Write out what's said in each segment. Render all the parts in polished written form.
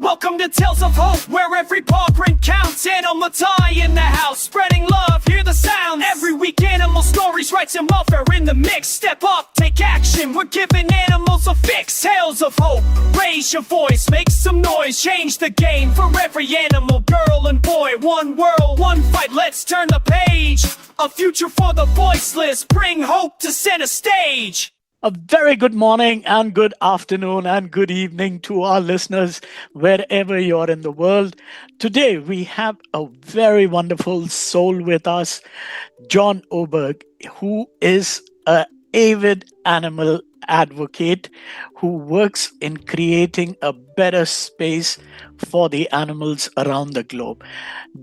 Welcome to Tales of Hope, where every paw print counts. Animal tie in the house, spreading love, hear the sounds. Every week animal stories, rights and welfare in the mix. Step up, take action, we're giving animals a fix. Tales of Hope, raise your voice, make some noise. Change the game for every animal, girl and boy. One world, one fight, let's turn the page. A future for the voiceless, bring hope to center stage. A very good morning and good afternoon and good evening to our listeners, wherever you're in the world. Today, we have a very wonderful soul with us, John Oberg, who is an avid animal advocate who works in creating a better space for the animals around the globe.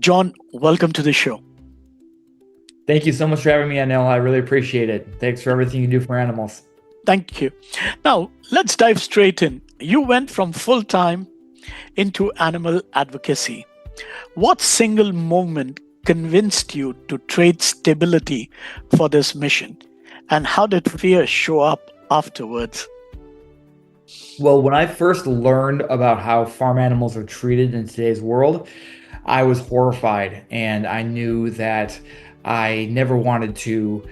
John, welcome to the show. Thank you so much for having me, Anil. I really appreciate it. Thanks for everything you do for animals. Thank you. Now, let's dive straight in. You went from full-time into animal advocacy. What single moment convinced you to trade stability for this mission? And how did fear show up afterwards? Well, when I first learned about how farm animals are treated in today's world, I was horrified, and I knew that I never wanted to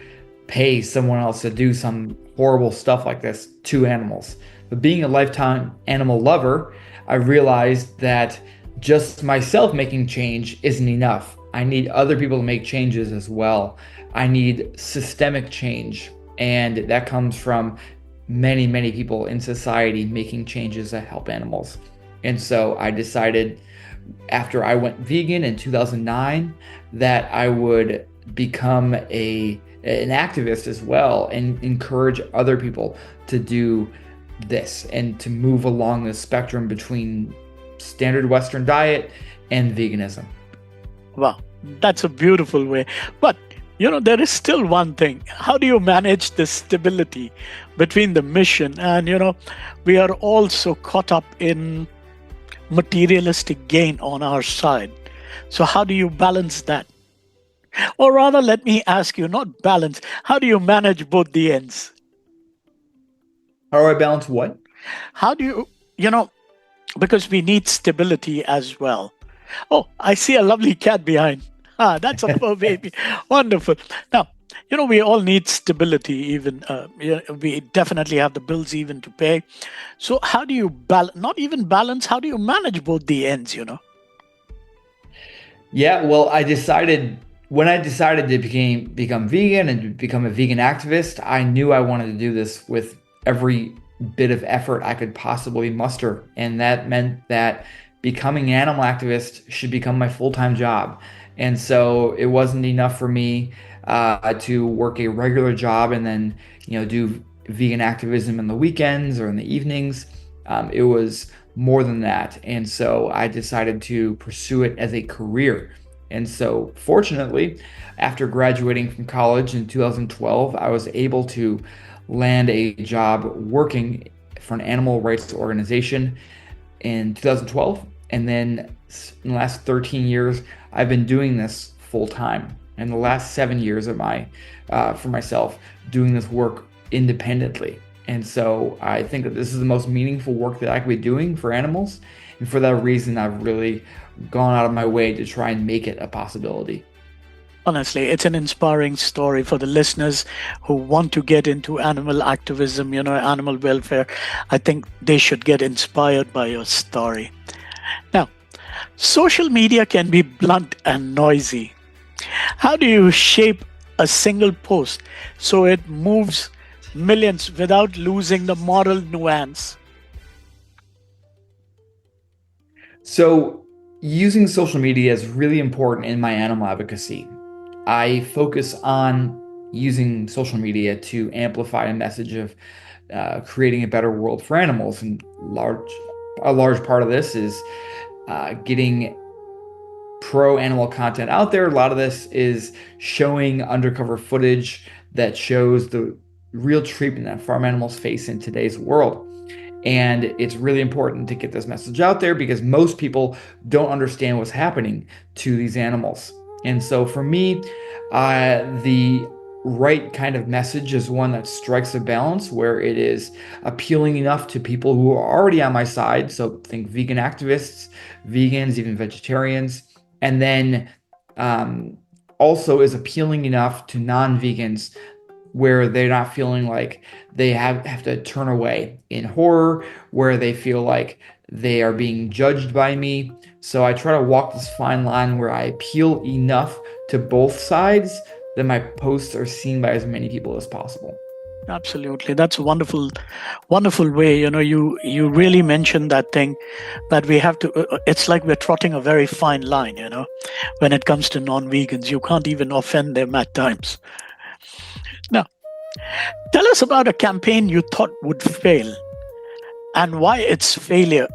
pay someone else to do some horrible stuff like this to animals. But being a lifetime animal lover, I realized that just myself making change isn't enough. I need other people to make changes as well. I need systemic change, and that comes from many, many people in society making changes that help animals. And so I decided after I went vegan in 2009 that I would become an activist as well and encourage other people to do this and to move along the spectrum between standard Western diet and veganism. Wow, that's a beautiful way. But, there is still one thing. How do you manage the stability between the mission and, we are all so caught up in materialistic gain on our side. So how do you balance that? Or rather, let me ask you, not balance, how do you manage both the ends? How do I balance what? How do you, because we need stability as well. Oh, I see a lovely cat behind. That's a fur baby. Wonderful. Now, we all need stability even. We definitely have the bills even to pay. So how do you not even balance, how do you manage both the ends, Yeah, well, when I decided to become vegan and to become a vegan activist, I knew I wanted to do this with every bit of effort I could possibly muster. And that meant that becoming an animal activist should become my full-time job. And so it wasn't enough for me to work a regular job and then, do vegan activism in the weekends or in the evenings. It was more than that. And so I decided to pursue it as a career. And so fortunately, after graduating from college in 2012, I was able to land a job working for an animal rights organization in 2012. And then in the last 13 years, I've been doing this full time. And the last 7 years of for myself, doing this work independently. And so I think that this is the most meaningful work that I could be doing for animals. And for that reason, I've really gone out of my way to try and make it a possibility. Honestly, it's an inspiring story for the listeners who want to get into animal activism, animal welfare. I think they should get inspired by your story. Now, social media can be blunt and noisy. How do you shape a single post so it moves millions without losing the moral nuance? So using social media is really important in my animal advocacy. I focus on using social media to amplify a message of creating a better world for animals. And a large part of this is getting pro-animal content out there. A lot of this is showing undercover footage that shows the real treatment that farm animals face in today's world. And it's really important to get this message out there because most people don't understand what's happening to these animals. And so for me, the right kind of message is one that strikes a balance where it is appealing enough to people who are already on my side. So think vegan activists, vegans, even vegetarians, and then um, also is appealing enough to non-vegans where they're not feeling like they have to turn away in horror, where they feel like they are being judged by me. So I try to walk this fine line where I appeal enough to both sides that my posts are seen by as many people as possible. Absolutely. That's a wonderful, wonderful way. You really mentioned that thing that we have to, it's like we're trotting a very fine line, when it comes to non-vegans. You can't even offend them at times. Now, tell us about a campaign you thought would fail and why its failure,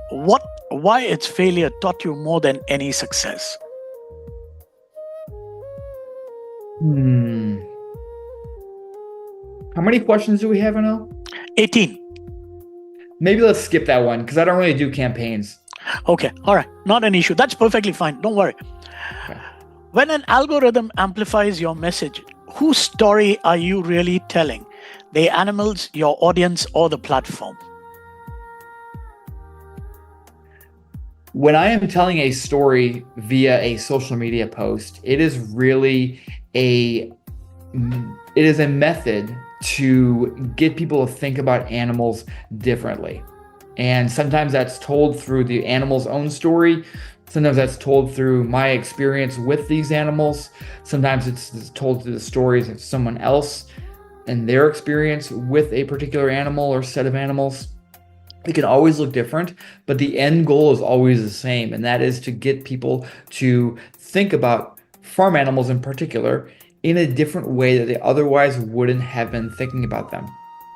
why its failure taught you more than any success. How many questions do we have, Anil? 18. Maybe let's skip that one because I don't really do campaigns. Okay. All right. Not an issue. That's perfectly fine. Don't worry. Okay. When an algorithm amplifies your message, whose story are you really telling? The animals, your audience, or the platform? When I am telling a story via a social media post, it is really a method to get people to think about animals differently. And sometimes that's told through the animal's own story. Sometimes that's told through my experience with these animals. Sometimes it's told through the stories of someone else and their experience with a particular animal or set of animals. It can always look different, but the end goal is always the same, and that is to get people to think about farm animals in particular in a different way that they otherwise wouldn't have been thinking about them.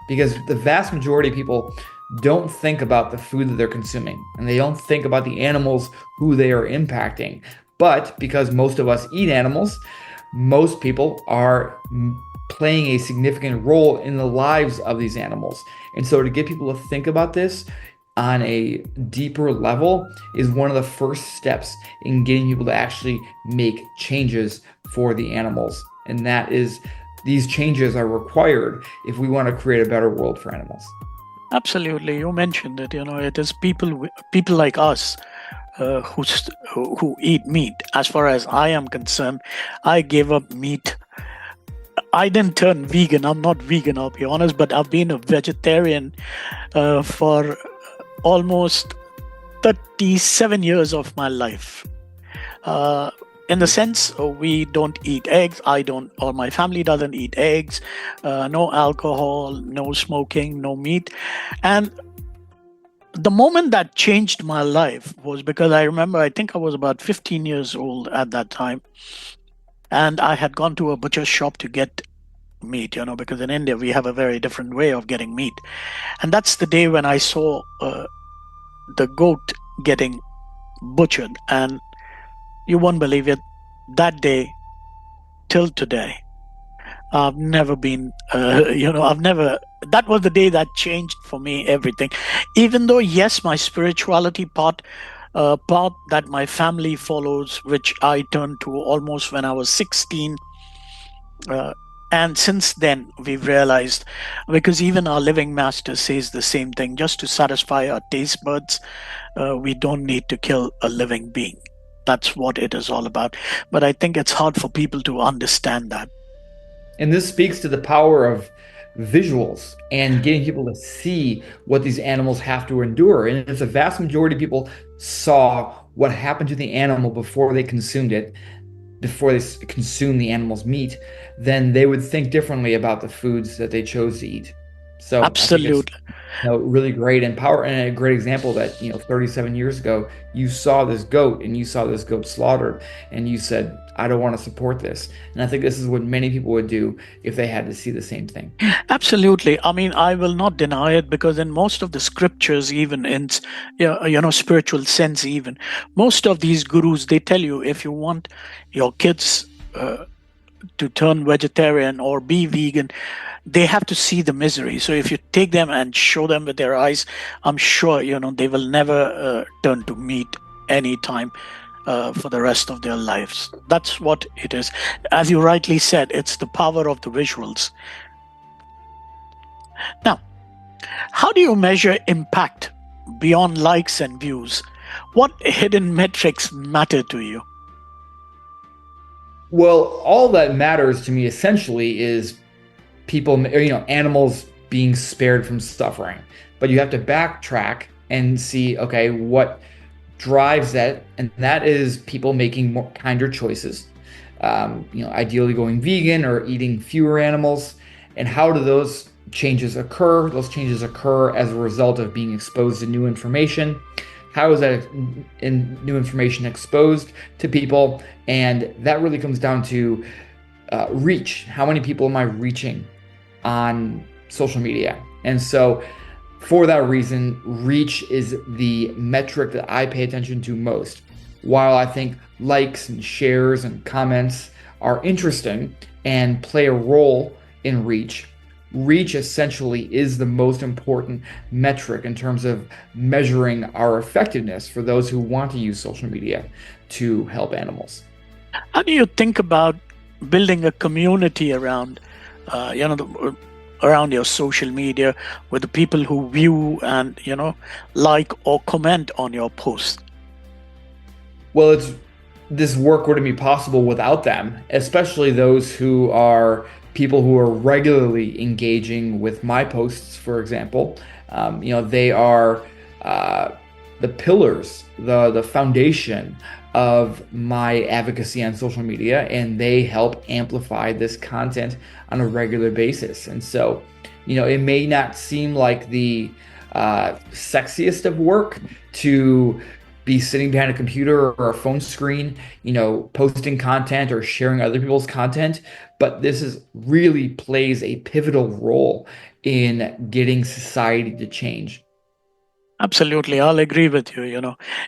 Because the vast majority of people don't think about the food that they're consuming, and they don't think about the animals who they are impacting. But because most of us eat animals, most people are playing a significant role in the lives of these animals. And so to get people to think about this on a deeper level is one of the first steps in getting people to actually make changes for the animals. And that is, these changes are required if we want to create a better world for animals. Absolutely. You mentioned it. It is people like us who eat meat. As far as I am concerned, I gave up meat. I didn't turn vegan. I'm not vegan, I'll be honest, but I've been a vegetarian for almost 37 years of my life. In the sense, we don't eat eggs. I don't, or my family doesn't eat eggs. No alcohol, no smoking, no meat. And the moment that changed my life was because I remember, I think I was about 15 years old at that time. And I had gone to a butcher's shop to get meat, because in India we have a very different way of getting meat. And that's the day when I saw the goat getting butchered. And you won't believe it, that day till today, I've never been, that was the day that changed for me everything. Even though, yes, my spirituality part that my family follows, which I turned to almost when I was 16. And since then, we've realized, because even our living master says the same thing, just to satisfy our taste buds, we don't need to kill a living being. That's what it is all about. But I think it's hard for people to understand that. And this speaks to the power of visuals and getting people to see what these animals have to endure. And if the vast majority of people saw what happened to the animal before they consumed it, before they consume the animal's meat, then they would think differently about the foods that they chose to eat. So absolutely, really great and a great example that 37 years ago you saw this goat and you saw this goat slaughtered and you said, I don't want to support this. And I think this is what many people would do if they had to see the same thing. Absolutely. I mean, I will not deny it, because in most of the scriptures, even in spiritual sense, even most of these gurus, they tell you, if you want your kids to turn vegetarian or be vegan, they have to see the misery. So if you take them and show them with their eyes, I'm sure they will never turn to meat anytime. for the rest of their lives. That's what it is. As you rightly said, it's the power of the visuals. Now, how do you measure impact beyond likes and views? What hidden metrics matter to you? Well, all that matters to me essentially is people, animals being spared from suffering. But you have to backtrack and see, okay, what drives that? And that is people making more kinder choices. Ideally going vegan or eating fewer animals. And how do those changes occur? Those changes occur as a result of being exposed to new information. How is that new information exposed to people? And that really comes down to reach. How many people am I reaching on social media? And so for that reason, reach is the metric that I pay attention to most. While I think likes and shares and comments are interesting and play a role in reach, reach essentially is the most important metric in terms of measuring our effectiveness for those who want to use social media to help animals. How do you think about building a community around, around your social media with the people who view and, like or comment on your posts? Well, this work wouldn't be possible without them, especially those who are people who are regularly engaging with my posts, for example. They are the pillars, the foundation of my advocacy on social media, and they help amplify this content on a regular basis. And so, it may not seem like the sexiest of work to be sitting behind a computer or a phone screen, posting content or sharing other people's content. But this really plays a pivotal role in getting society to change. Absolutely. I'll agree with you.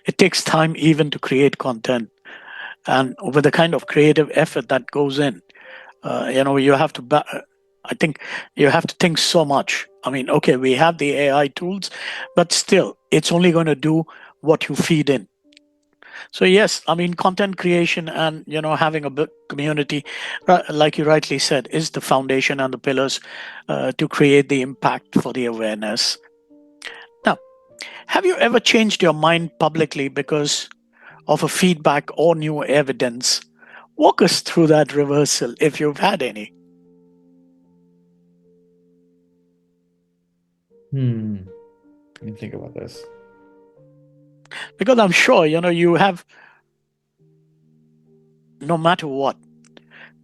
It takes time even to create content. And with the kind of creative effort that goes in, you have to, I think you have to think so much. I mean, okay, we have the AI tools, but still, it's only going to do what you feed in. So yes, I mean, content creation and having a big community, like you rightly said, is the foundation and the pillars to create the impact for the awareness. Now, have you ever changed your mind publicly because of a feedback or new evidence? Walk us through that reversal if you've had any. Let me think about this. Because I'm sure, you have, no matter what,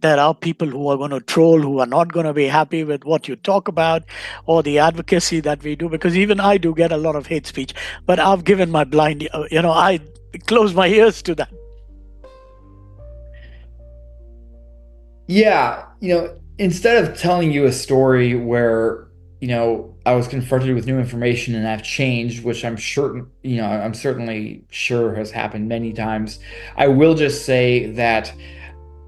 there are people who are going to troll, who are not going to be happy with what you talk about or the advocacy that we do, because even I do get a lot of hate speech, but I've given my blind, I close my ears to that. Yeah, instead of telling you a story where, I was confronted with new information and I've changed, which I'm sure, I'm certainly sure has happened many times, I will just say that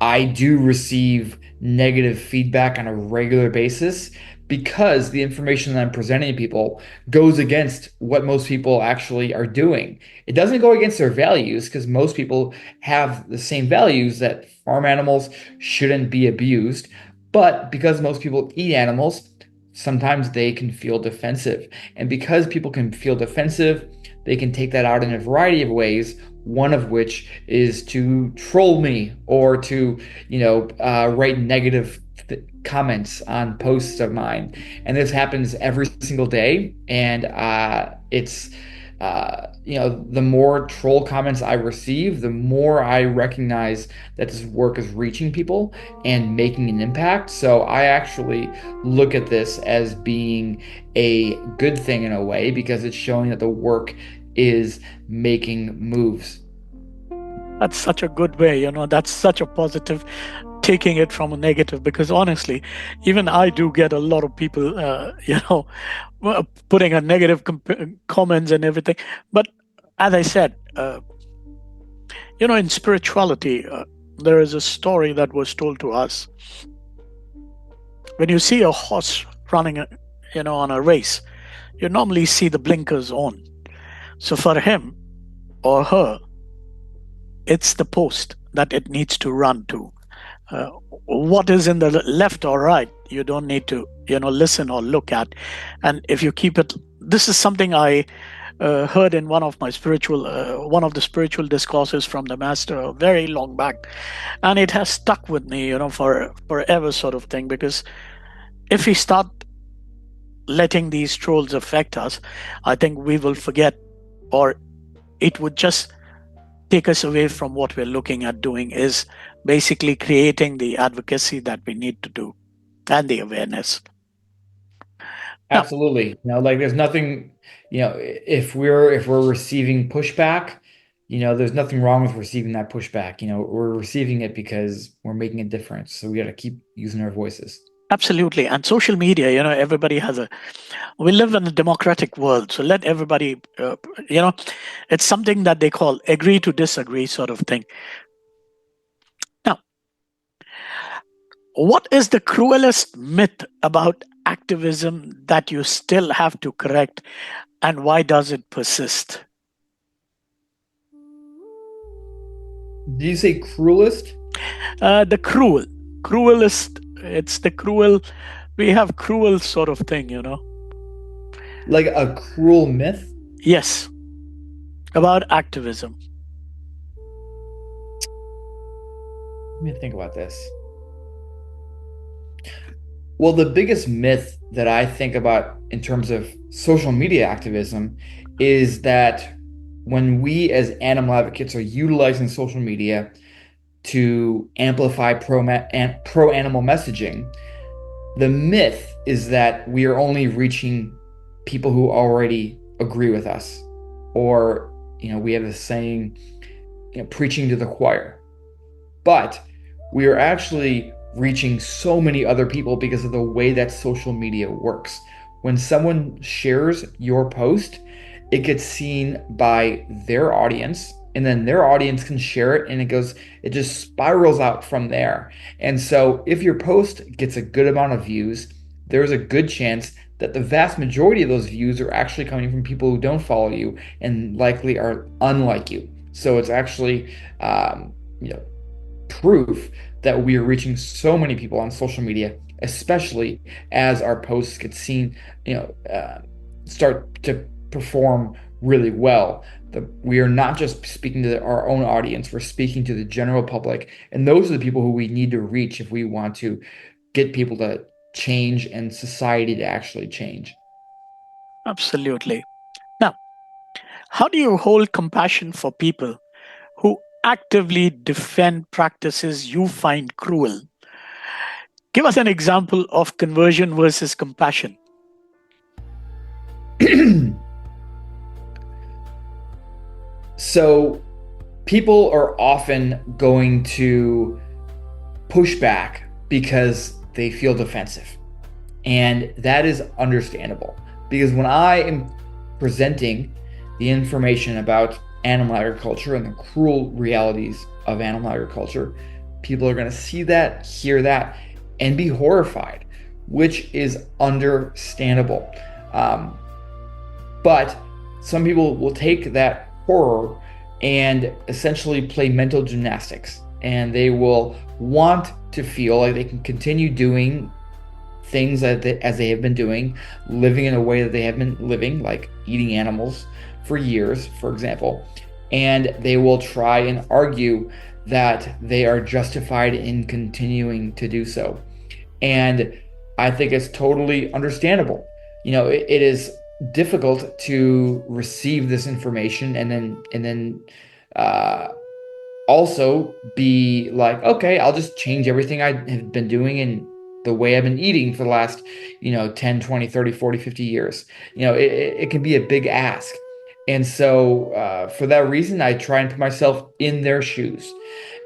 I do receive negative feedback on a regular basis because the information that I'm presenting to people goes against what most people actually are doing. It doesn't go against their values because most people have the same values that farm animals shouldn't be abused. But because most people eat animals, sometimes they can feel defensive. And because people can feel defensive, they can take that out in a variety of ways, one of which is to troll me or to, write negative comments on posts of mine. And this happens every single day. And it's, the more troll comments I receive, the more I recognize that this work is reaching people and making an impact. So I actually look at this as being a good thing in a way because it's showing that the work is making moves. That's such a good way, that's such a positive, taking it from a negative, because honestly, even I do get a lot of people, putting a negative comments and everything. But as I said, in spirituality, there is a story that was told to us. When you see a horse running, on a race, you normally see the blinkers on. So for him or her, it's the post that it needs to run to. Uh, what is in the left or right, you don't need to, listen or look at. And if you keep it, this is something I heard in one of the spiritual discourses from the master very long back, and it has stuck with me, for forever, sort of thing. Because if we start letting these trolls affect us, I think we will forget, or it would just take us away from what we're looking at doing, is basically creating the advocacy that we need to do and the awareness. Now, Absolutely. Like there's nothing, if we're receiving pushback, there's nothing wrong with receiving that pushback. We're receiving it because we're making a difference. So we got to keep using our voices. absolutely. And social media, everybody we live in a democratic world. So let everybody, it's something that they call agree to disagree sort of thing. Now, what is the cruelest myth about activism that you still have to correct, and why does it persist? Did you say cruelest? The cruelest, it's the cruel, we have cruel sort of thing, Like a cruel myth? Yes, about activism. Let me think about this. Well, the biggest myth that I think about in terms of social media activism is that when we as animal advocates are utilizing social media to amplify pro animal messaging, the myth is that we are only reaching people who already agree with us. Or, we have a saying, preaching to the choir. But we are actually reaching so many other people because of the way that social media works. When someone shares your post, it gets seen by their audience, and then their audience can share it, and it just spirals out from there. And so if your post gets a good amount of views, there's a good chance that the vast majority of those views are actually coming from people who don't follow you and likely are unlike you. So it's actually, proof that we are reaching so many people on social media, especially as our posts get seen, start to perform really well. We are not just speaking to our own audience, we're speaking to the general public. And those are the people who we need to reach if we want to get people to change and society to actually change. Absolutely. Now, how do you hold compassion for people who actively defend practices you find cruel? Give us an example of conversion versus compassion. So people are often going to push back because they feel defensive. And that is understandable, because when I am presenting the information about animal agriculture and the cruel realities of animal agriculture, people are going to see that, hear that, and be horrified, which is understandable. But some people will take that horror and essentially play mental gymnastics, and they will want to feel like they can continue doing things as they have been doing, living in a way that they have been living, like eating animals for years, for example. And they will try and argue that they are justified in continuing to do so. And I think it's totally understandable. It is difficult to receive this information and then also be like, okay, I'll just change everything I have been doing and the way I've been eating for the last, 10, 20, 30, 40, 50 years. It can be a big ask. And so for that reason, I try and put myself in their shoes.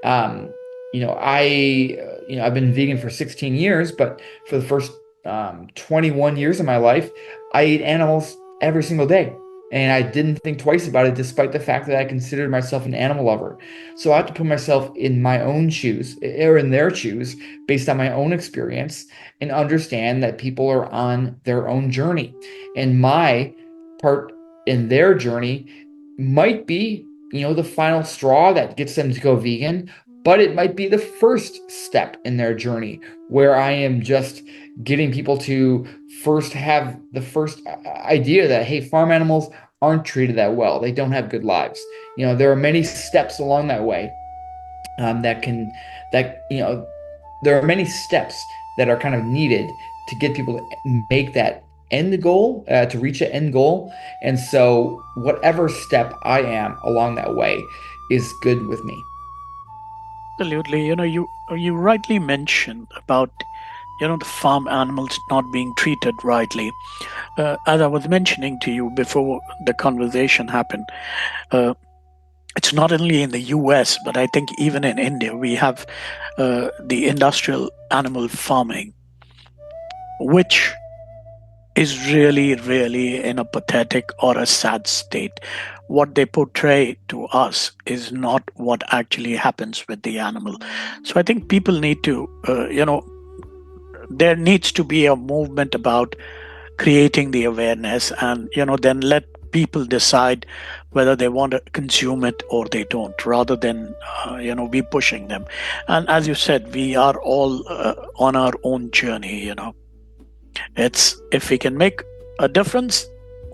I've been vegan for 16 years, but for the first 21 years of my life, I ate animals every single day. And I didn't think twice about it, despite the fact that I considered myself an animal lover. So I have to put myself in my own shoes, or in their shoes, based on my own experience, and understand that people are on their own journey. And my part in their journey might be the final straw that gets them to go vegan, but it might be the first step in their journey where I am just getting people to first have the first idea that, hey, farm animals aren't treated that well. They don't have good lives. There are many steps along that way that can, that, there are many steps that are kind of needed to get people to make that end goal, to reach an end goal. And so whatever step I am along that way is good with me. Absolutely. You rightly mentioned about the farm animals not being treated rightly. As I was mentioning to you before the conversation happened, it's not only in the US, but I think even in India, we have the industrial animal farming, which is really, really in a pathetic or a sad state. What they portray to us is not what actually happens with the animal. So I think people need to, there needs to be a movement about creating the awareness, and then let people decide whether they want to consume it or they don't, rather than be pushing them. And as you said, we are all on our own journey. It's, if we can make a difference,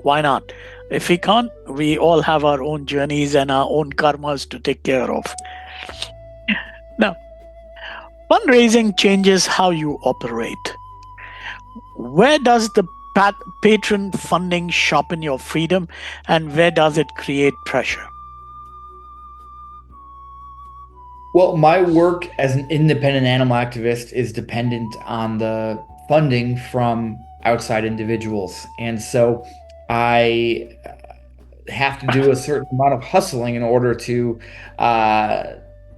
why not? If we can't, we all have our own journeys and our own karmas to take care of. Now, fundraising changes how you operate. Where does the patron funding sharpen your freedom, and where does it create pressure? Well, my work as an independent animal activist is dependent on the funding from outside individuals. And so I have to do a certain amount of hustling in order to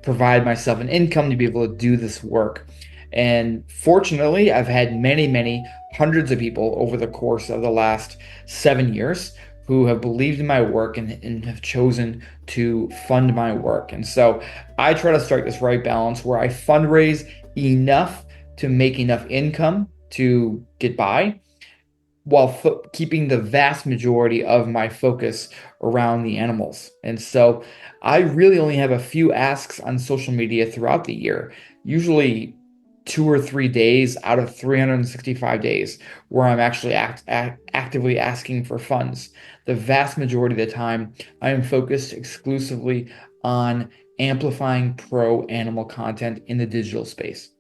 provide myself an income to be able to do this work. And fortunately, I've had many, many hundreds of people over the course of the last 7 years who have believed in my work and have chosen to fund my work. And so I try to strike this right balance where I fundraise enough to make enough income to get by, while keeping the vast majority of my focus around the animals. And so I really only have a few asks on social media throughout the year, usually 2 or 3 days out of 365 days, where I'm actually actively asking for funds. The vast majority of the time, I am focused exclusively on amplifying pro-animal content in the digital space.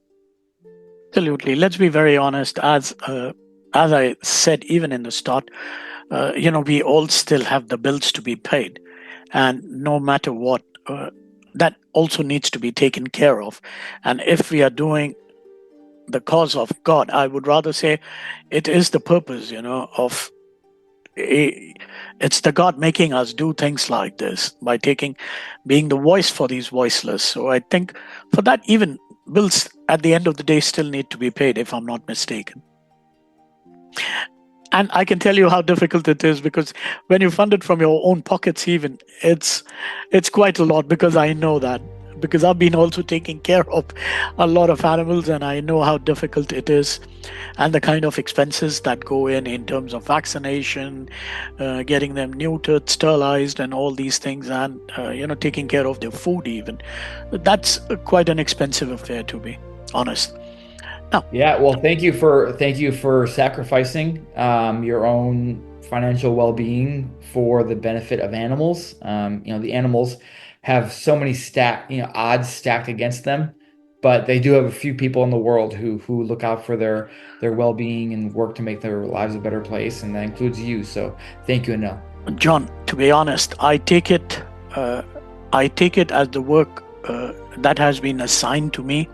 Absolutely. Let's be very honest. As I said, even in the start, we all still have the bills to be paid, and no matter what, that also needs to be taken care of. And if we are doing the cause of God, I would rather say it is the purpose, of it's the God making us do things like this by being the voice for these voiceless. So I think for that, even bills at the end of the day still need to be paid, if I'm not mistaken. And I can tell you how difficult it is, because when you fund it from your own pockets, even it's quite a lot, because I know that, because I've been also taking care of a lot of animals, and I know how difficult it is, and the kind of expenses that go in terms of vaccination, getting them neutered, sterilized, and all these things, and taking care of their food even. That's quite an expensive affair, to be honest. Now, yeah, well, thank you for sacrificing your own financial well-being for the benefit of animals. The animals have so many odds stacked against them, but they do have a few people in the world who look out for their well-being and work to make their lives a better place, and that includes you. So thank you, Anil. John, to be honest, I take it as the work that has been assigned to me,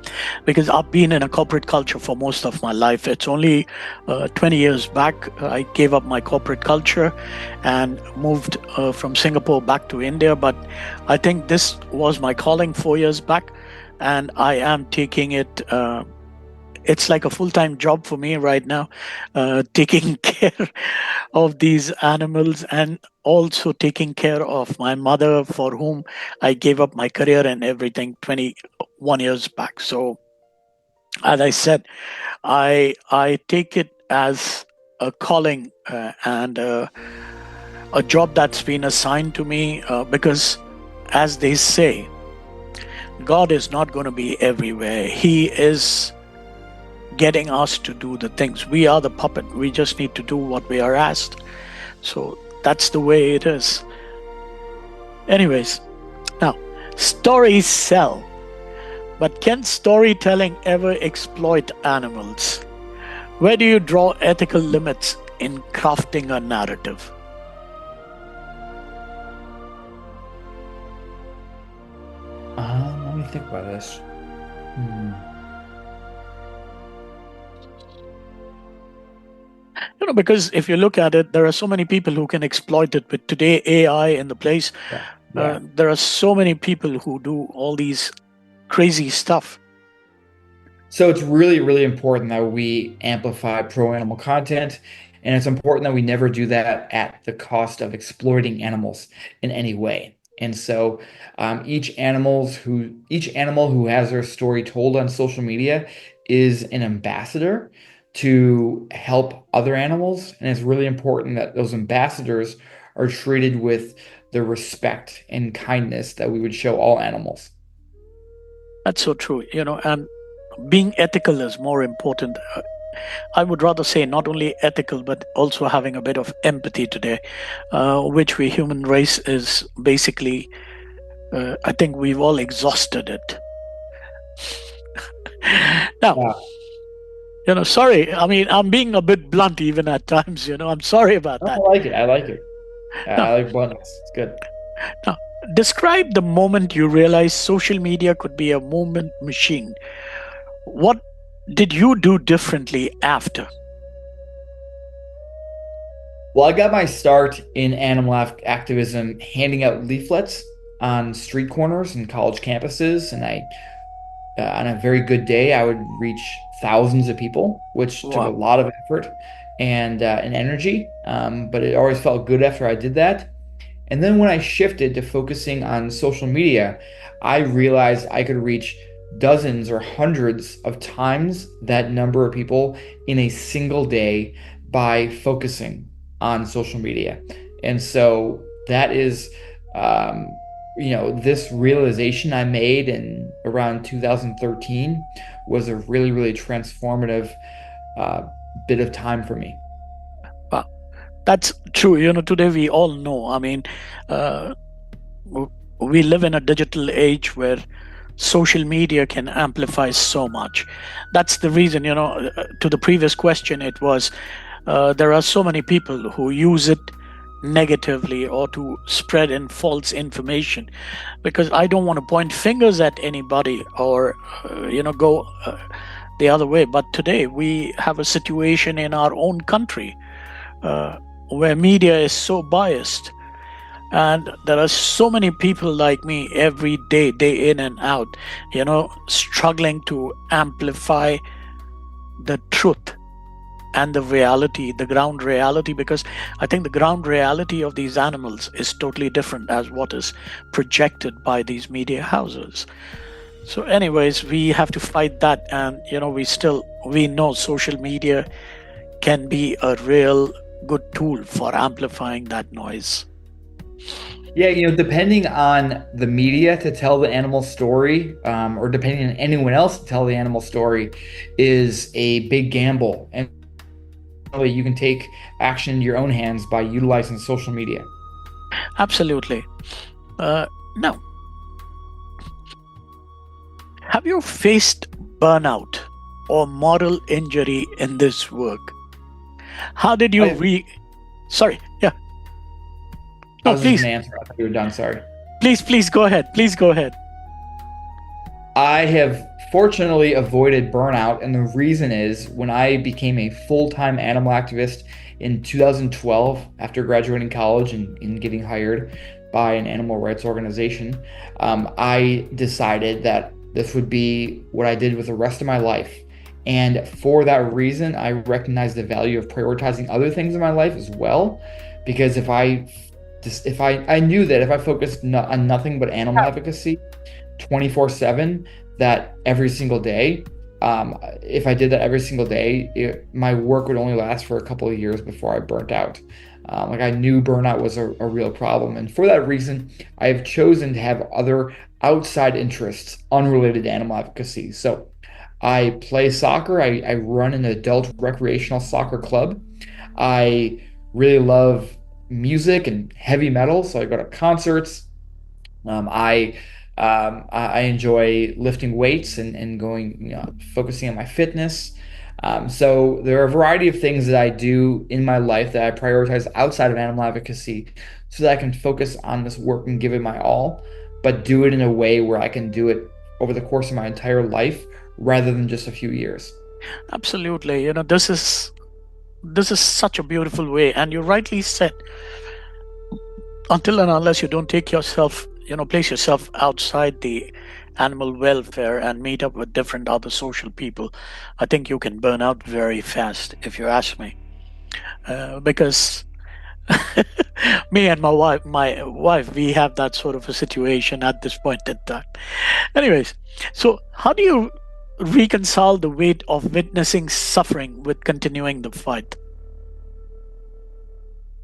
because I've been in a corporate culture for most of my life. It's only 20 years back I gave up my corporate culture and moved from Singapore back to India. But I think this was my calling 4 years back, and I am taking it. It's like a full-time job for me right now, taking care of these animals, and also taking care of my mother, for whom I gave up my career and everything 21 years back. So, as I said, I take it as a calling and a job that's been assigned to me, because as they say, God is not going to be everywhere. He is getting us to do the things. We are the puppet. We just need to do what we are asked. So that's the way it is. Anyways, now, stories sell. But can storytelling ever exploit animals? Where do you draw ethical limits in crafting a narrative? Let me think about this. Because if you look at it, there are so many people who can exploit it. With today AI in the place, there are so many people who do all these crazy stuff. So it's really, really important that we amplify pro-animal content, and it's important that we never do that at the cost of exploiting animals in any way. And so each animal who has their story told on social media is an ambassador to help other animals, and it's really important that those ambassadors are treated with the respect and kindness that we would show all animals. That's so true, and being ethical is more important. I would rather say not only ethical, but also having a bit of empathy today, which we human race is basically, I think we've all exhausted it. Now, sorry, I mean, I'm being a bit blunt even at times, I'm sorry about that. I like it. I like bluntness. It's good. Now, describe the moment you realized social media could be a movement machine. What did you do differently after? Well, I got my start in animal activism handing out leaflets on street corners and college campuses, and on a very good day, I would reach thousands of people, which took a lot of effort and energy, but it always felt good after I did that. And then when I shifted to focusing on social media, I realized I could reach dozens or hundreds of times that number of people in a single day by focusing on social media. And so that is, this realization I made in around 2013 was a really, really transformative bit of time for me. Wow, that's true. Today we all know. I mean, we live in a digital age where social media can amplify so much. That's the reason, to the previous question, it was there are so many people who use it negatively or to spread in false information, because I don't want to point fingers at anybody or go the other way. But today we have a situation in our own country where media is so biased, and there are so many people like me every day, day in and out, struggling to amplify the truth and the reality, the ground reality, because I think the ground reality of these animals is totally different as what is projected by these media houses. So anyways, we have to fight that, and we know social media can be a real good tool for amplifying that noise. Yeah, depending on the media to tell the animal story, or depending on anyone else to tell the animal story, is a big gamble. And you can take action in your own hands by utilizing social media. Absolutely. Now, have you faced burnout or moral injury in this work? How did you Sorry, yeah. No, please. Answer. I thought you were done. Sorry. Please go ahead. Please go ahead. I have fortunately avoided burnout, and the reason is when I became a full-time animal activist in 2012 after graduating college and getting hired by an animal rights organization, I decided that this would be what I did with the rest of my life. And for that reason, I recognize the value of prioritizing other things in my life as well, because I knew that if I focused on nothing but animal advocacy 24/7, that every single day, if I did that every single day, my work would only last for a couple of years before I burnt out. Like I knew burnout was a real problem. And for that reason, I have chosen to have other outside interests unrelated to animal advocacy. So I play soccer. I run an adult recreational soccer club. I really love music and heavy metal, so I go to concerts. I enjoy lifting weights and going, focusing on my fitness. So there are a variety of things that I do in my life that I prioritize outside of animal advocacy so that I can focus on this work and give it my all, but do it in a way where I can do it over the course of my entire life rather than just a few years. Absolutely. This is such a beautiful way, and you rightly said, until and unless you don't take yourself, place yourself outside the animal welfare and meet up with different other social people, I think you can burn out very fast, if you ask me. Because me and my wife, we have that sort of a situation at this point in time. Anyways, so how do you reconcile the weight of witnessing suffering with continuing the fight?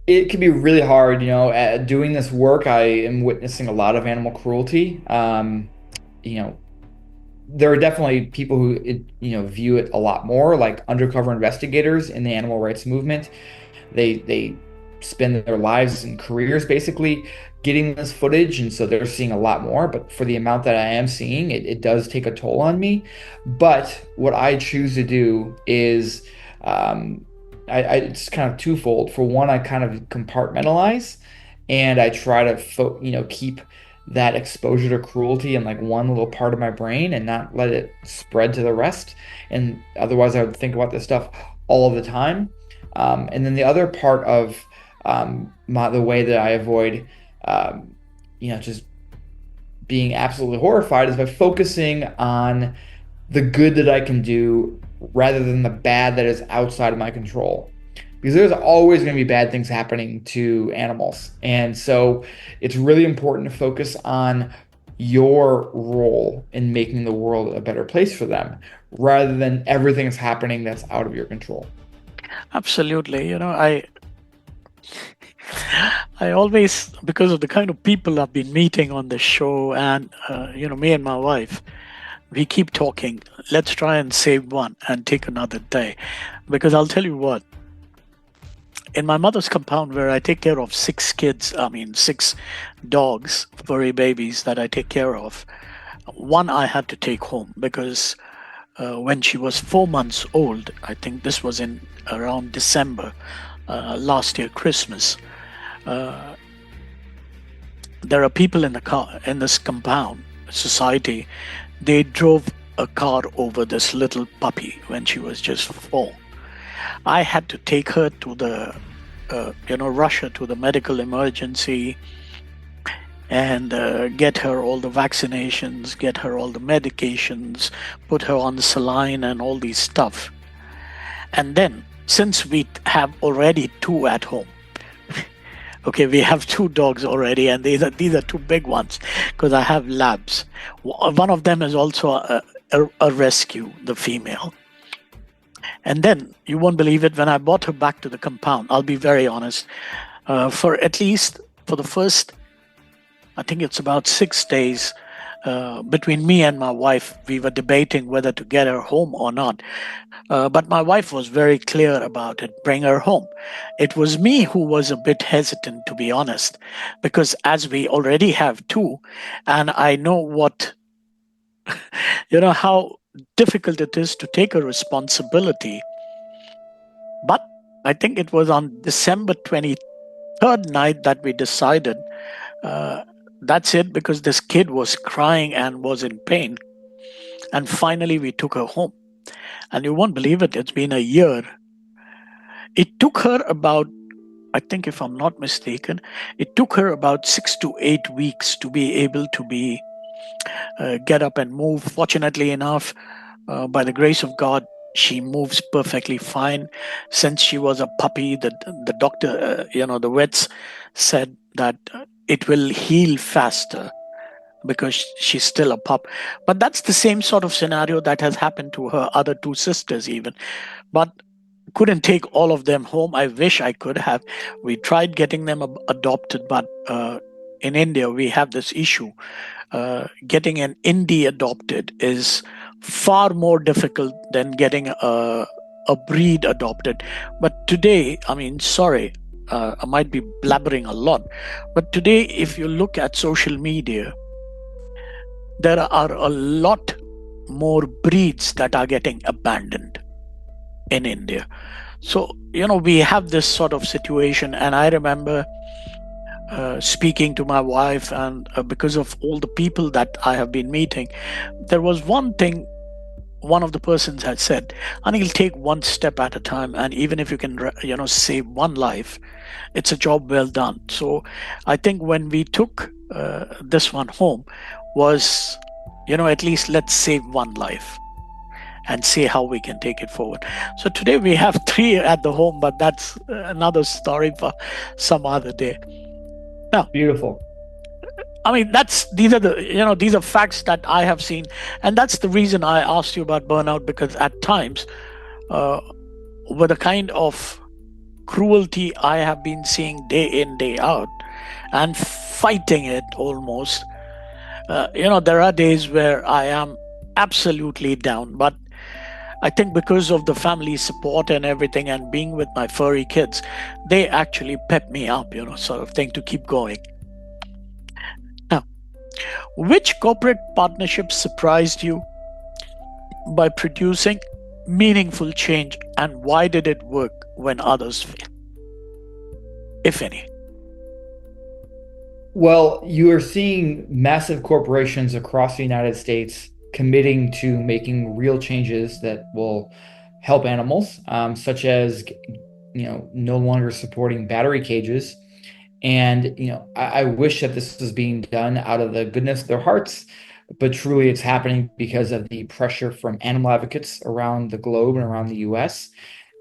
It can be really hard, at doing this work. I am witnessing a lot of animal cruelty. You know, there are definitely people who view it a lot more like undercover investigators in the animal rights movement. They spend their lives and careers basically getting this footage, and so they're seeing a lot more. But for the amount that I am seeing, it does take a toll on me. But what I choose to do is, it's kind of twofold. For one, I kind of compartmentalize, and I try to keep that exposure to cruelty in like one little part of my brain and not let it spread to the rest. And otherwise, I would think about this stuff all of the time. And then the other part of the way that I avoid, just being absolutely horrified is by focusing on the good that I can do rather than the bad that is outside of my control. Because there's always going to be bad things happening to animals. And so it's really important to focus on your role in making the world a better place for them rather than everything that's happening that's out of your control. Absolutely. I always, because of the kind of people I've been meeting on the show, and me and my wife, we keep talking. Let's try and save one and take another day, because I'll tell you what. In my mother's compound, where I take care of 6 kids, I mean 6 dogs, furry babies that I take care of, one I had to take home because when she was 4 months old, I think this was in around December last year, Christmas. Uh, there are people in the car in this compound society. They drove a car over this little puppy when she was just 4. I had to take her to the, rush her to the medical emergency and get her all the vaccinations, get her all the medications, put her on the saline and all these stuff. And then, since we have already 2 at home, okay, we have 2 dogs already, and these are 2 big ones because I have labs. One of them is also a rescue, the female. And then you won't believe it, when I brought her back to the compound, I'll be very honest, for at least for the first, I think it's about 6 days, between me and my wife, we were debating whether to get her home or not. But my wife was very clear about it, bring her home. It was me who was a bit hesitant, to be honest, because as we already have 2, and I know how difficult it is to take a responsibility. But I think it was on December 23rd night that we decided that's it, because this kid was crying and was in pain. And finally, we took her home. And you won't believe it, it's been a year. It took her about, I think if I'm not mistaken, it took her about 6 to 8 weeks to be able to get up and move. Fortunately enough, by the grace of God, she moves perfectly fine. Since she was a puppy, the doctor, the vets said that it will heal faster because she's still a pup. But that's the same sort of scenario that has happened to her other 2 sisters even. But couldn't take all of them home. I wish I could have. We tried getting them adopted, but in India we have this issue. Getting an indie adopted is far more difficult than getting a breed adopted. But today, I mean, sorry, I might be blabbering a lot, but today, if you look at social media, there are a lot more breeds that are getting abandoned in India. So, we have this sort of situation. And I remember speaking to my wife, and because of all the people that I have been meeting, there was one thing one of the persons had said, Anil, take one step at a time. And even if you can, save one life, it's a job well done. So I think when we took this one home was, at least let's save one life and see how we can take it forward. So today we have 3 at the home, but that's another story for some other day. Now, Beautiful. I mean, these are facts that I have seen. And that's the reason I asked you about burnout, because at times, with the kind of cruelty I have been seeing day in, day out, and fighting it almost, there are days where I am absolutely down. But I think because of the family support and everything, and being with my furry kids, they actually pep me up, sort of thing, to keep going. Now, which corporate partnership surprised you by producing meaningful change, and why did it work when others fail, if any? Well, you are seeing massive corporations across the United States committing to making real changes that will help animals, such as, no longer supporting battery cages. And, I wish that this was being done out of the goodness of their hearts, but truly it's happening because of the pressure from animal advocates around the globe and around the US.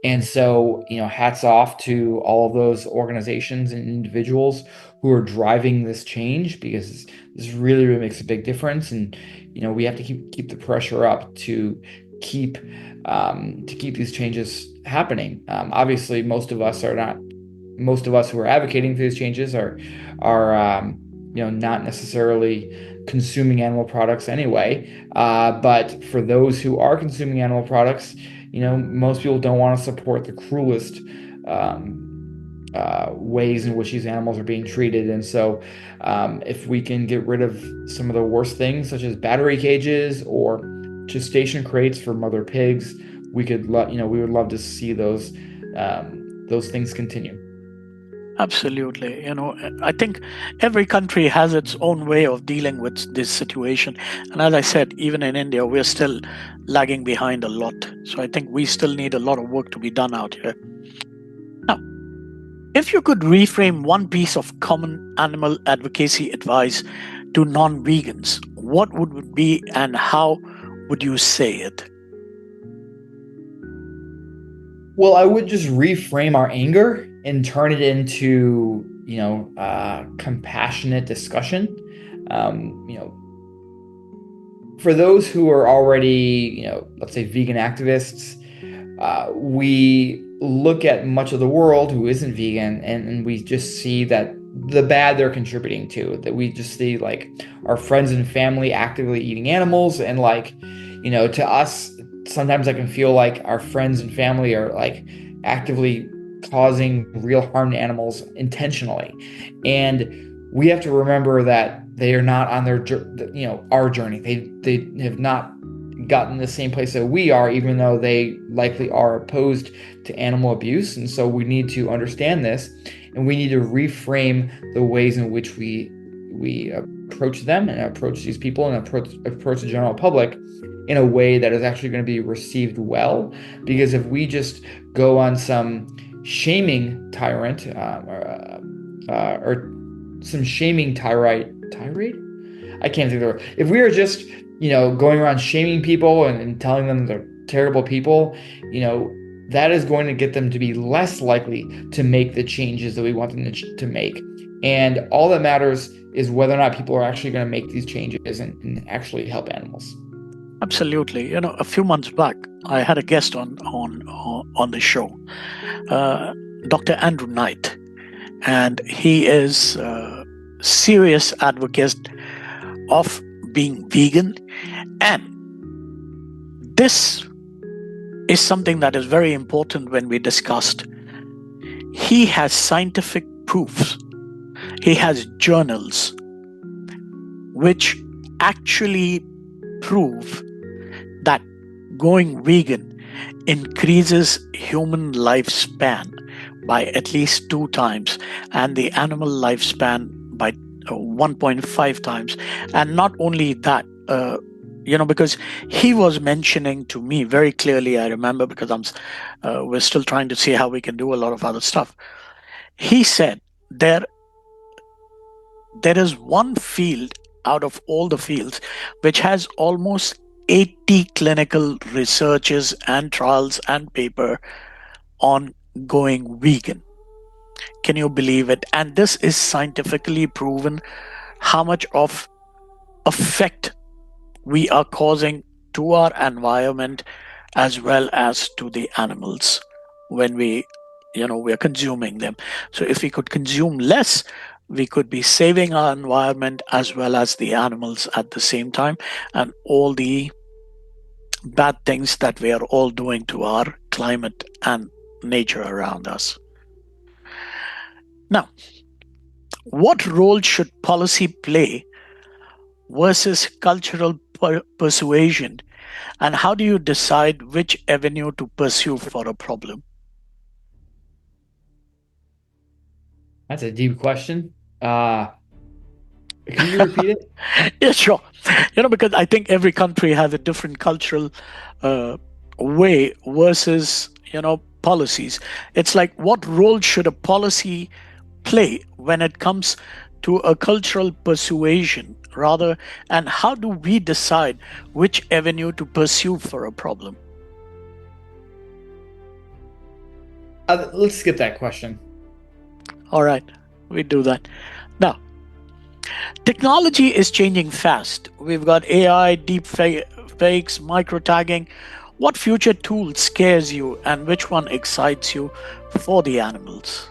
And so, hats off to all of those organizations and individuals who are driving this change, because this really, really makes a big difference. And, we have to keep the pressure up to keep these changes happening. Obviously, most of us who are advocating for these changes are not necessarily consuming animal products anyway. But for those who are consuming animal products, most people don't want to support the cruelest ways in which these animals are being treated. And so if we can get rid of some of the worst things, such as battery cages or gestation crates for mother pigs, we would love to see those things continue. Absolutely. I think every country has its own way of dealing with this situation. And as I said, even in India, we're still lagging behind a lot. So I think we still need a lot of work to be done out here. Now, if you could reframe one piece of common animal advocacy advice to non-vegans, what would it be, and how would you say it? Well, I would just reframe our anger and turn it into, compassionate discussion. For those who are already, let's say vegan activists, we look at much of the world who isn't vegan, and we just see that the bad they're contributing to, that we just see like our friends and family actively eating animals. And to us, sometimes I can feel like our friends and family are like actively causing real harm to animals intentionally. And we have to remember that they are not on our journey. They have not gotten the same place that we are, even though they likely are opposed to animal abuse. And so we need to understand this, and we need to reframe the ways in which we approach them and approach these people and approach the general public in a way that is actually going to be received well. Because if we just go on some shaming tirade, some shaming tirade, I can't think of the word. If we are just, going around shaming people and telling them they're terrible people, that is going to get them to be less likely to make the changes that we want them to make. And all that matters is whether or not people are actually going to make these changes and actually help animals. Absolutely. A few months back, I had a guest on the show, uh, Dr. Andrew Knight, and he is a serious advocate of being vegan. And this is something that is very important when we discussed. He has scientific proofs, he has journals which actually prove that going vegan increases human lifespan by at least 2 times and the animal lifespan by 1.5 times. And not only that, because he was mentioning to me very clearly, I remember, because we're still trying to see how we can do a lot of other stuff. He said there is one field out of all the fields which has almost 80 clinical researches and trials and paper on going vegan. Can you believe it? And this is scientifically proven how much of effect we are causing to our environment as well as to the animals when we're consuming them. So if we could consume less, we could be saving our environment as well as the animals at the same time, and all the bad things that we are all doing to our climate and nature around us. Now, what role should policy play versus cultural persuasion, and how do you decide which avenue to pursue for a problem? That's a deep question. Can you repeat it? Yeah, sure. Because I think every country has a different cultural way versus, policies. It's like, what role should a policy play when it comes to a cultural persuasion, rather, and how do we decide which avenue to pursue for a problem? Let's skip that question. All right, we do that. Now, technology is changing fast. We've got AI, deep fakes, micro tagging. What future tool scares you and which one excites you for the animals?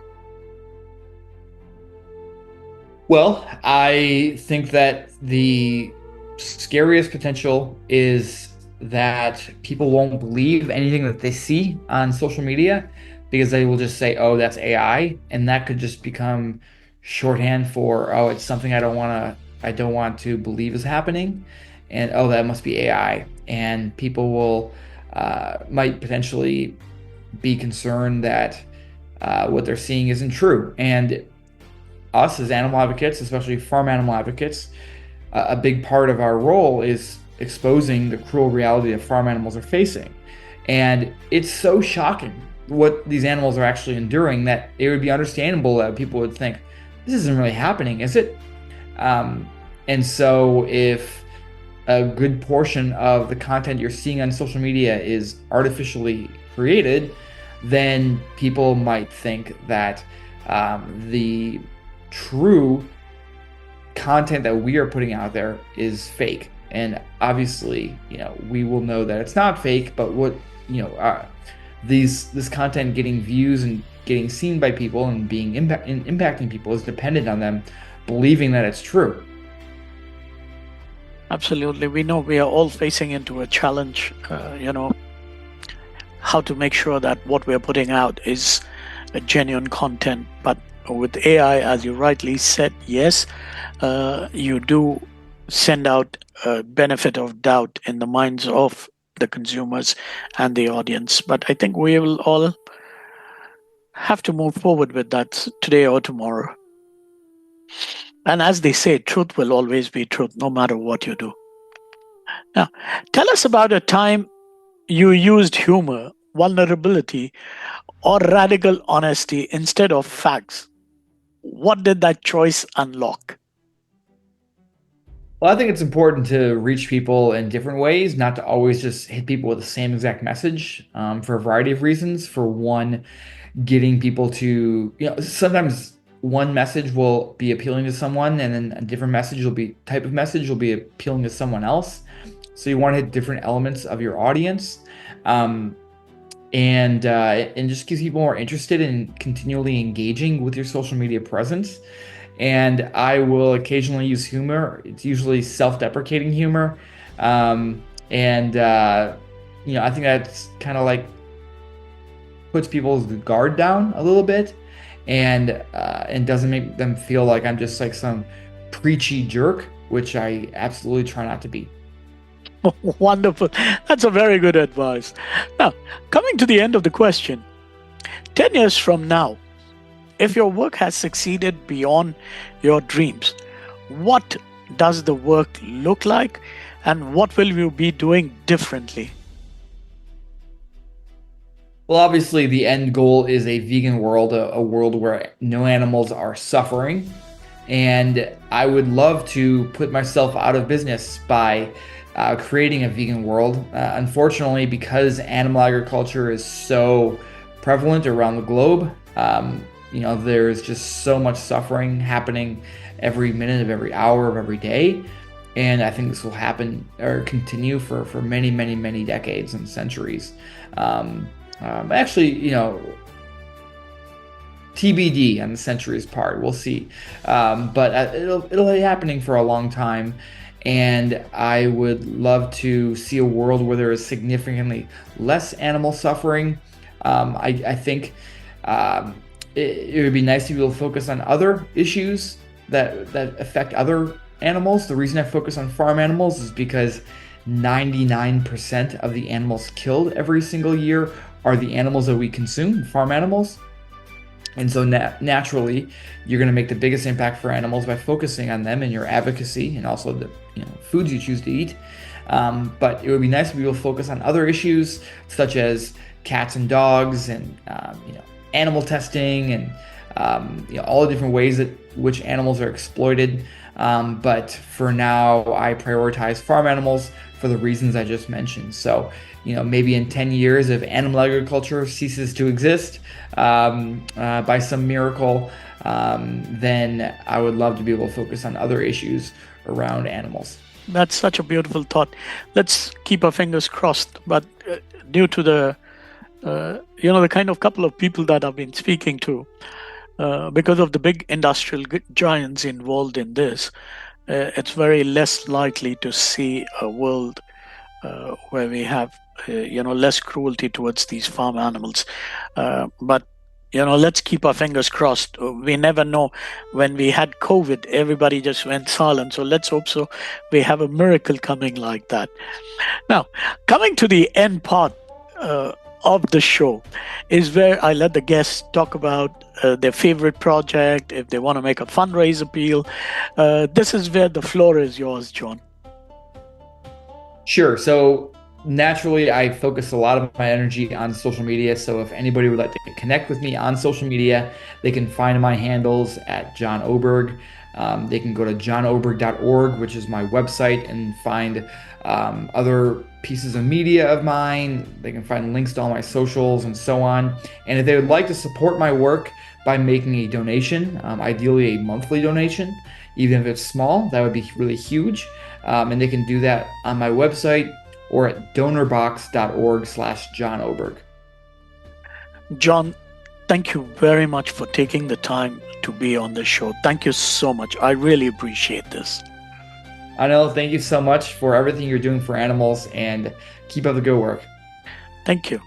Well, I think that the scariest potential is that people won't believe anything that they see on social media because they will just say, "Oh, that's AI," and that could just become shorthand for, "Oh, it's something I don't want to believe is happening," and, "Oh, that must be AI," and people will might potentially be concerned that what they're seeing isn't true. And us as animal advocates, especially farm animal advocates, a big part of our role is exposing the cruel reality that farm animals are facing. And it's so shocking what these animals are actually enduring that it would be understandable that people would think, this isn't really happening, is it? And so if a good portion of the content you're seeing on social media is artificially created, then people might think that the true content that we are putting out there is fake. And obviously, we will know that it's not fake, but what, this content getting views and getting seen by people and being impacting people is dependent on them believing that it's true. Absolutely. We know we are all facing into a challenge, how to make sure that what we're putting out is a genuine content. But with AI, as you rightly said, yes, you do send out a benefit of doubt in the minds of the consumers and the audience. But I think we will all have to move forward with that today or tomorrow. And as they say, truth will always be truth, no matter what you do. Now, tell us about a time you used humor, vulnerability, or radical honesty instead of facts. What did that choice unlock? Well, I think it's important to reach people in different ways, not to always just hit people with the same exact message, for a variety of reasons. For one, getting people to, sometimes one message will be appealing to someone, and then a different message will be type of message will be appealing to someone else. So you want to hit different elements of your audience, and just gives people more interested in continually engaging with your social media presence. And I will occasionally use humor. It's usually self-deprecating humor, and I think that's kind of like puts people's guard down a little bit, and doesn't make them feel like I'm just like some preachy jerk, which I absolutely try not to be. Wonderful. That's a very good advice. Now, coming to the end of the question, 10 years from now, if your work has succeeded beyond your dreams, what does the work look like, and what will you be doing differently? Well, obviously, the end goal is a vegan world, a world where no animals are suffering. And I would love to put myself out of business by creating a vegan world. Unfortunately, because animal agriculture is so prevalent around the globe, there's just so much suffering happening every minute of every hour of every day. And I think this will happen or continue for many, many, many decades and centuries. Actually, TBD on the centuries part. We'll see. But it'll be happening for a long time. And I would love to see a world where there is significantly less animal suffering. I think it would be nice to be able to focus on other issues that affect other animals. The reason I focus on farm animals is because 99% of the animals killed every single year are the animals that we consume, farm animals. And so naturally, you're going to make the biggest impact for animals by focusing on them in your advocacy and also the foods you choose to eat. But it would be nice to be able to focus on other issues such as cats and dogs, and animal testing, and all the different ways that which animals are exploited. But for now, I prioritize farm animals for the reasons I just mentioned. So, maybe in 10 years, if animal agriculture ceases to exist by some miracle, then I would love to be able to focus on other issues around animals. That's such a beautiful thought. Let's keep our fingers crossed. But due to the kind of couple of people that I've been speaking to, because of the big industrial giants involved in this, it's very less likely to see a world where we have, less cruelty towards these farm animals. But let's keep our fingers crossed. We never know. When we had COVID, everybody just went silent. So let's hope so. We have a miracle coming like that. Now, coming to the end part of the show is where I let the guests talk about their favorite project, if they want to make a fundraise appeal. This is where the floor is yours, John. Sure. So naturally, I focus a lot of my energy on social media. So if anybody would like to connect with me on social media, they can find my handles at John Oberg. They can go to johnoberg.org, which is my website, and find other pieces of media of mine. They can find links to all my socials and so on. And if they would like to support my work by making a donation, ideally a monthly donation, even if it's small, that would be really huge. And they can do that on my website or at donorbox.org/John Oberg. John, thank you very much for taking the time to be on the show. Thank you so much. I really appreciate this. I know. Thank you so much for everything you're doing for animals, and keep up the good work. Thank you.